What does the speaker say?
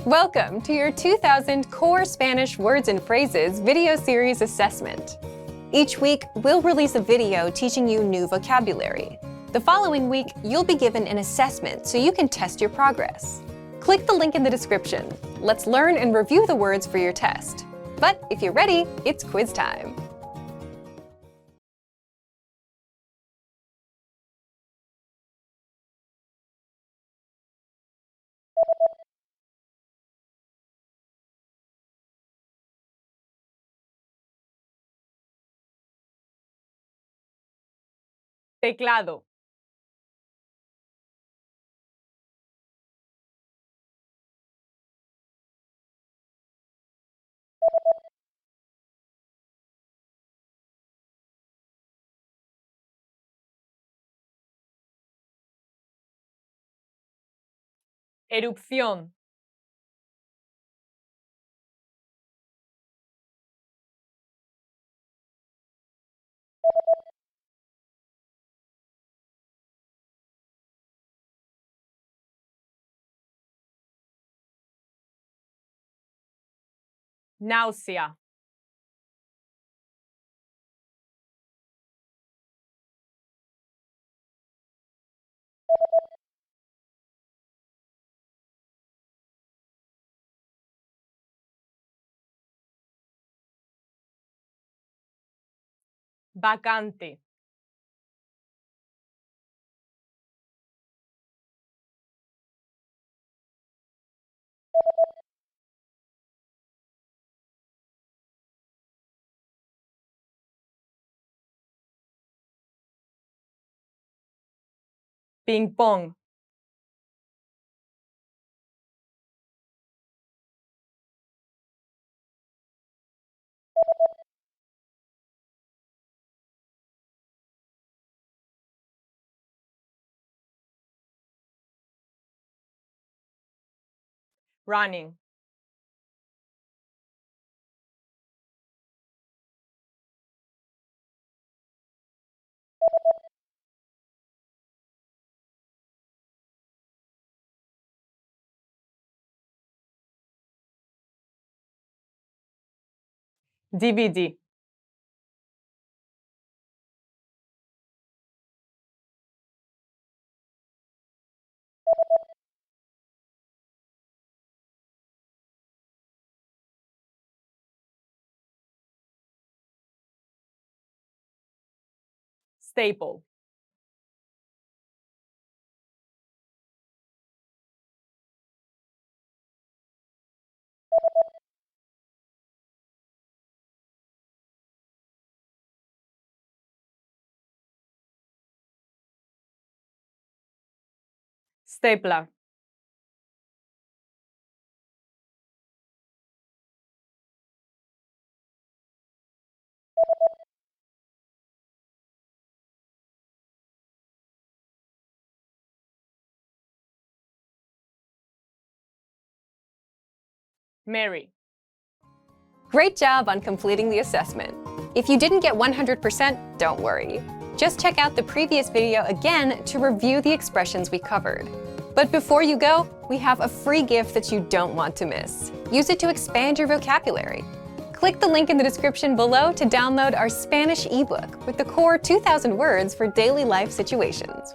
Welcome to your 2000 Core Spanish Words and Phrases video series assessment. Each week, we'll release a video teaching you new vocabulary. The following week, you'll be given an assessment so you can test your progress. Click the link in the description. Let's learn and review the words for your test. But if you're ready, it's quiz time. Teclado. Erupción. Náusea. Vacante. Ping-pong. Running. DVD. Staple. Stapler. Mary. Great job on completing the assessment. If you didn't get 100%, don't worry. Just check out the previous video again to review the expressions we covered. But before you go, we have a free gift that you don't want to miss. Use it to expand your vocabulary. Click the link in the description below to download our Spanish ebook with the core 2,000 words for daily life situations.